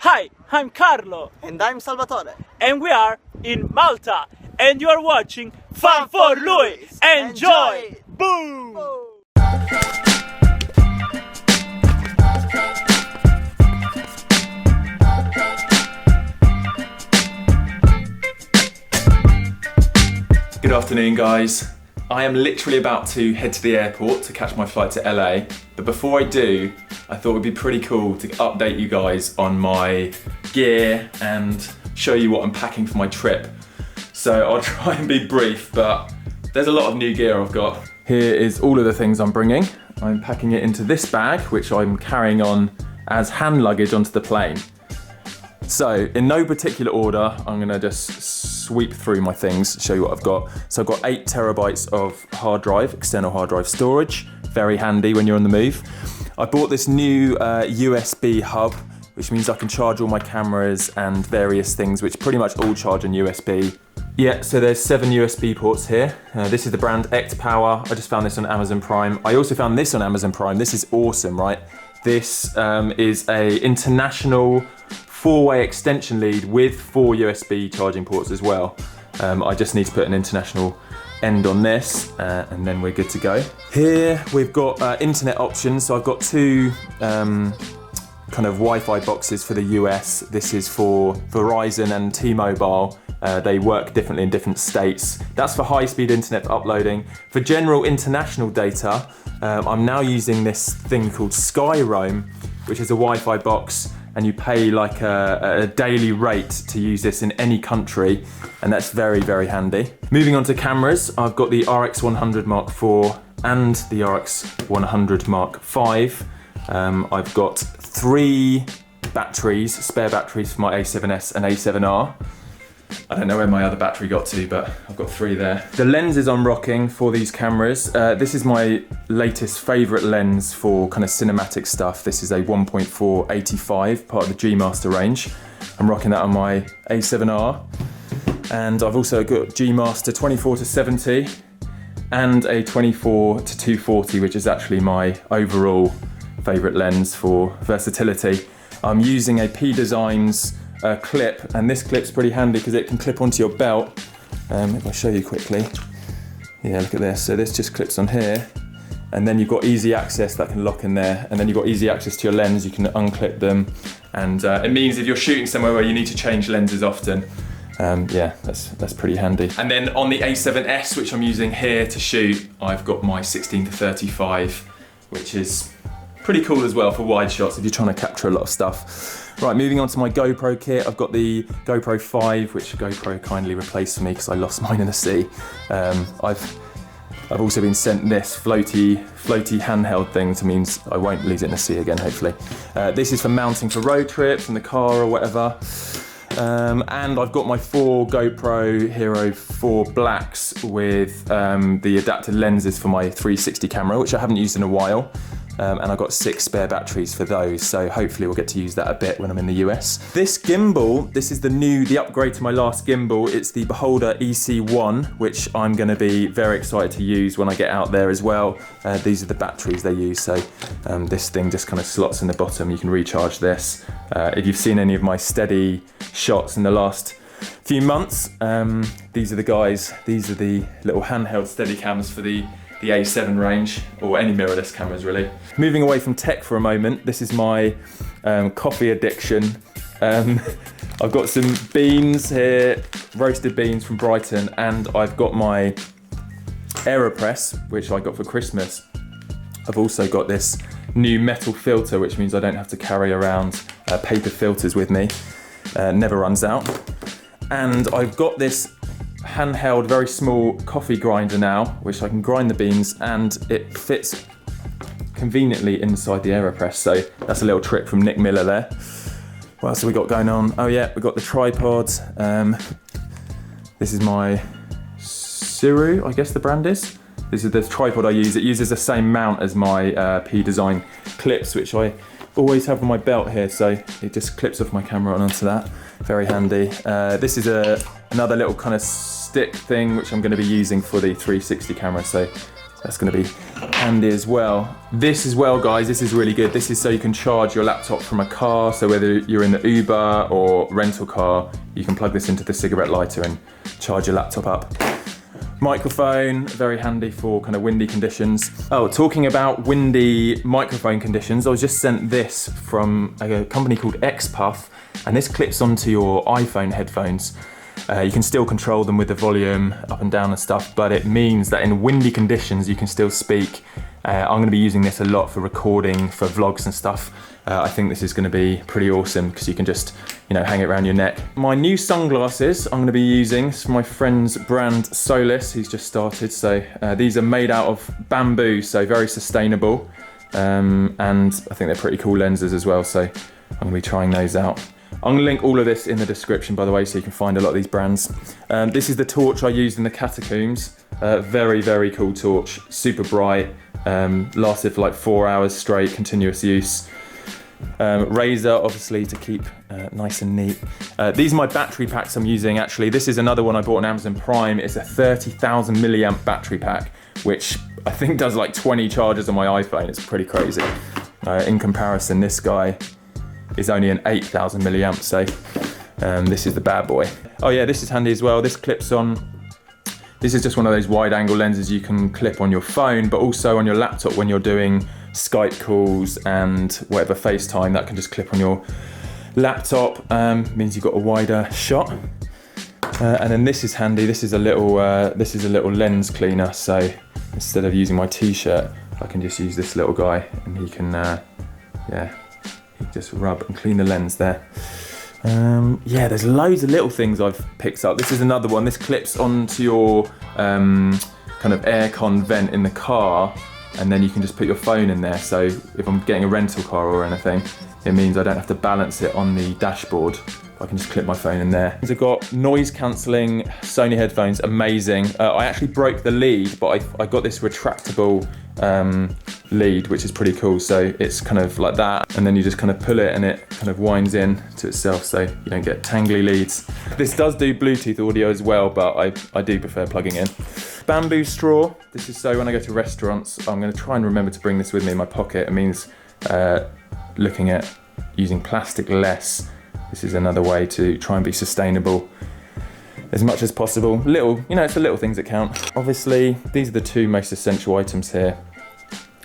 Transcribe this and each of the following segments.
Hi, I'm Carlo. And I'm Salvatore. And we are in Malta. And you are watching FunForLouis. Enjoy! Boom! Boom. Good afternoon, guys. I am literally about to head to the airport to catch my flight to LA, but before I do, I thought it would be pretty cool to update you guys on my gear and show you what I'm packing for my trip. So I'll try and be brief, but there's a lot of new gear I've got. Here is all of the things I'm bringing. I'm packing it into this bag, which I'm carrying on as hand luggage onto the plane. So, in no particular order, I'm gonna just sweep through my things, show you what I've got. So I've got 8 terabytes of hard drive, external hard drive storage, very handy when you're on the move. I bought this new USB hub, which means I can charge all my cameras and various things, which pretty much all charge on USB. Yeah, so there's 7 USB ports here. This is the brand Ect Power. I just found this on Amazon Prime. I also found this on Amazon Prime. This is awesome, right? This is a international 4-way extension lead with 4 USB charging ports as well. I just need to put an international end on this and then we're good to go. Here we've got internet options. So I've got 2 kind of Wi-Fi boxes for the US. This is for Verizon and T-Mobile. They work differently in different states. That's for high-speed internet for uploading. For general international data, I'm now using this thing called SkyRoam, which is a Wi-Fi box, and you pay like a daily rate to use this in any country, and that's very, very handy. Moving on to cameras, I've got the RX100 Mark IV and the RX100 Mark V. I've got 3 batteries, spare batteries for my A7S and A7R. I don't know where my other battery got to, but I've got 3 there. The lenses I'm rocking for these cameras, this is my latest favourite lens for kind of cinematic stuff. This is a 1.4 85, part of the G Master range. I'm rocking that on my A7R. And I've also got G Master 24 to 70 and a 24 to 240, which is actually my overall favourite lens for versatility. I'm using a P Designs clip, and this clip's pretty handy because it can clip onto your belt. If I show you quickly, yeah, look at this. So this just clips on here, and then you've got easy access that can lock in there, and then you've got easy access to your lens. You can unclip them, and it means if you're shooting somewhere where you need to change lenses often, yeah, that's pretty handy. And then on the A7S, which I'm using here to shoot, I've got my 16 to 35, which is pretty cool as well for wide shots if you're trying to capture a lot of stuff. Right, moving on to my GoPro kit. I've got the GoPro 5, which GoPro kindly replaced for me because I lost mine in the sea. I've also been sent this floaty handheld thing, which means I won't lose it in the sea again, hopefully. This is for mounting for road trips in the car or whatever. And I've got my 4 GoPro Hero 4 Blacks with the adapted lenses for my 360 camera, which I haven't used in a while. And I've got 6 spare batteries for those, so hopefully we'll get to use that a bit when I'm in the US. This gimbal, this is the upgrade to my last gimbal. It's the Beholder EC1, which I'm going to be very excited to use when I get out there as well. These are the batteries they use, so this thing just kind of slots in the bottom. You can recharge this. If you've seen any of my steady shots in the last few months, these are the guys. These are the little handheld steady cams for the A7 range, or any mirrorless cameras really. Moving away from tech for a moment, this is my coffee addiction. I've got some beans here, roasted beans from Brighton, and I've got my AeroPress, which I got for Christmas. I've also got this new metal filter, which means I don't have to carry around paper filters with me. Never runs out. And I've got this handheld, very small coffee grinder now, which I can grind the beans, and it fits conveniently inside the AeroPress. So that's a little trick from Nick Miller there. What else have we got going on? Oh yeah, we've got the tripod. This is my Siru, I guess the brand is. This is the tripod I use. It uses the same mount as my P Design clips, which I always have on my belt here, so it just clips off my camera and onto that. Very handy. This is another little kind of stick thing which I'm going to be using for the 360 camera, so that's going to be handy as well. This as well, guys, this is really good. This is so you can charge your laptop from a car. So whether you're in the Uber or rental car, you can plug this into the cigarette lighter and charge your laptop up. Microphone, very handy for kind of windy conditions. Oh, talking about windy microphone conditions, I was just sent this from a company called XPuff, and this clips onto your iPhone headphones. You can still control them with the volume up and down and stuff, but it means that in windy conditions you can still speak. I'm going to be using this a lot for recording for vlogs and stuff. I think this is going to be pretty awesome because you can just, hang it around your neck. My new sunglasses I'm going to be using for my friend's brand Solis, who's just started. So these are made out of bamboo, so very sustainable. And I think they're pretty cool lenses as well. So I'm going to be trying those out. I'm going to link all of this in the description, by the way, so you can find a lot of these brands. This is the torch I used in the catacombs. Very, very cool torch. Super bright. Lasted for like 4 hours straight, continuous use. Razor, obviously, to keep nice and neat. These are my battery packs I'm using, actually. This is another one I bought on Amazon Prime. It's a 30,000 milliamp battery pack, which I think does like 20 charges on my iPhone. It's pretty crazy. In comparison, this guy is only an 8,000 milliamp, so this is the bad boy. Oh yeah, this is handy as well. This clips on. This is just one of those wide angle lenses you can clip on your phone, but also on your laptop when you're doing Skype calls and whatever, FaceTime, that can just clip on your laptop. Means you've got a wider shot. And then this is handy. This is a little lens cleaner. So instead of using my t-shirt, I can just use this little guy, and he can, he just rub and clean the lens there. There's loads of little things I've picked up. This is another one. This clips onto your kind of aircon vent in the car, and then you can just put your phone in there. So if I'm getting a rental car or anything, it means I don't have to balance it on the dashboard. I can just clip my phone in there. I've got noise cancelling Sony headphones, amazing. I actually broke the lead, but I got this retractable lead, which is pretty cool. So it's kind of like that, and then you just kind of pull it and it kind of winds in to itself, so you don't get tangly leads. This does do Bluetooth audio as well, but I do prefer plugging in. Bamboo straw. This is so when I go to restaurants, I'm going to try and remember to bring this with me in my pocket. It means looking at using plastic less. This is another way to try and be sustainable as much as possible. It's the little things that count. Obviously, these are the two most essential items here.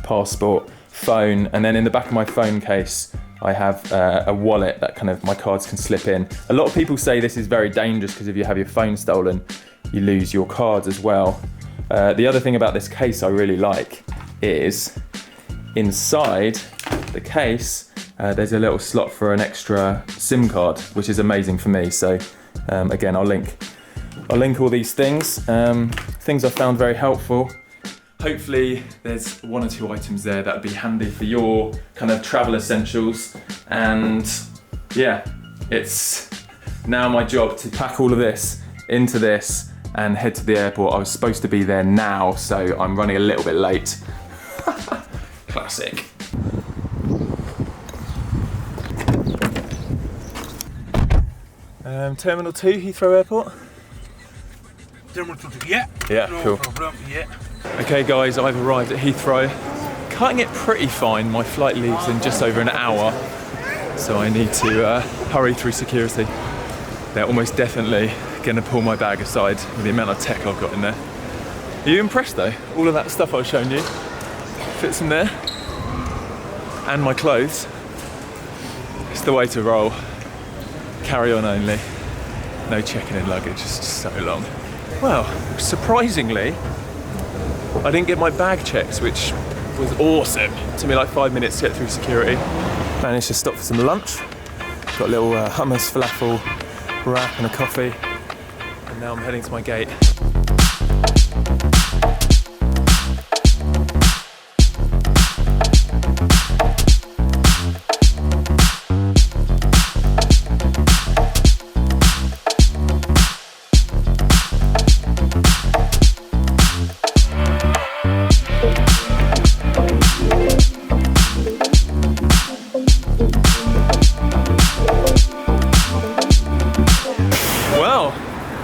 Passport, phone, and then in the back of my phone case, I have a wallet that kind of my cards can slip in. A lot of people say this is very dangerous because if you have your phone stolen, you lose your cards as well. The other thing about this case I really like is inside the case, there's a little slot for an extra SIM card, which is amazing for me. So again, I'll link all these things. Things I found very helpful. Hopefully there's one or two items there that would be handy for your kind of travel essentials. And yeah, it's now my job to pack all of this into this and head to the airport. I was supposed to be there now, so I'm running a little bit late. Classic. Terminal 2, Heathrow Airport. Terminal 2, yeah. Yeah, no cool. problem, yeah. Okay guys, I've arrived at Heathrow. Cutting it pretty fine. My flight leaves in just over an hour, so I need to hurry through security. They're almost definitely going to pull my bag aside with the amount of tech I've got in there. Are you impressed though? All of that stuff I was showing you fits in there, and my clothes. It's the way to roll. Carry on only. No checking in luggage. It's just so long. Well, surprisingly, I didn't get my bag checked, which was awesome. It took me like 5 minutes to get through security. Managed to stop for some lunch. Got a little hummus, falafel, wrap and a coffee. And now I'm heading to my gate.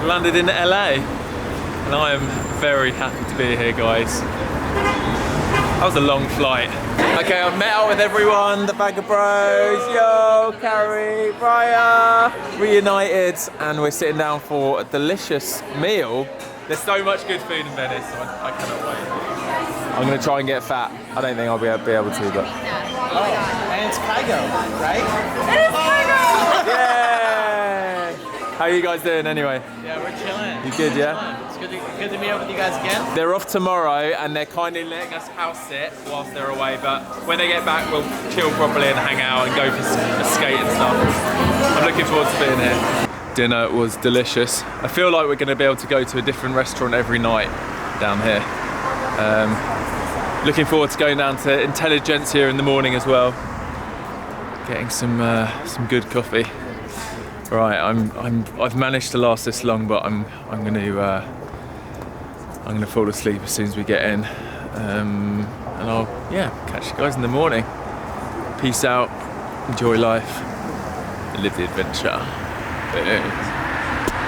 Landed in LA, and I am very happy to be here, guys. That was a long flight. Okay, I've met up with everyone, the Vaga Bros, yo, Carrie, Raya, reunited, and we're sitting down for a delicious meal. There's so much good food in Venice, so I cannot wait. I'm gonna try and get fat. I don't think I'll be able to, but. Oh, and it's Kygo, right? It is Vaga! Yeah! How are you guys doing anyway? Yeah, we're chilling. You good, yeah? It's good to meet up with you guys again. They're off tomorrow and they're kindly letting us house sit whilst they're away, but when they get back we'll chill properly and hang out and go for a skate and stuff. I'm looking forward to being here. Dinner was delicious. I feel like we're going to be able to go to a different restaurant every night down here. Looking forward to going down to Intelligentsia in the morning as well. Getting some good coffee. Right, I've managed to last this long, but I'm gonna fall asleep as soon as we get in, and I'll catch you guys in the morning. Peace out, enjoy life, live the adventure. Boom.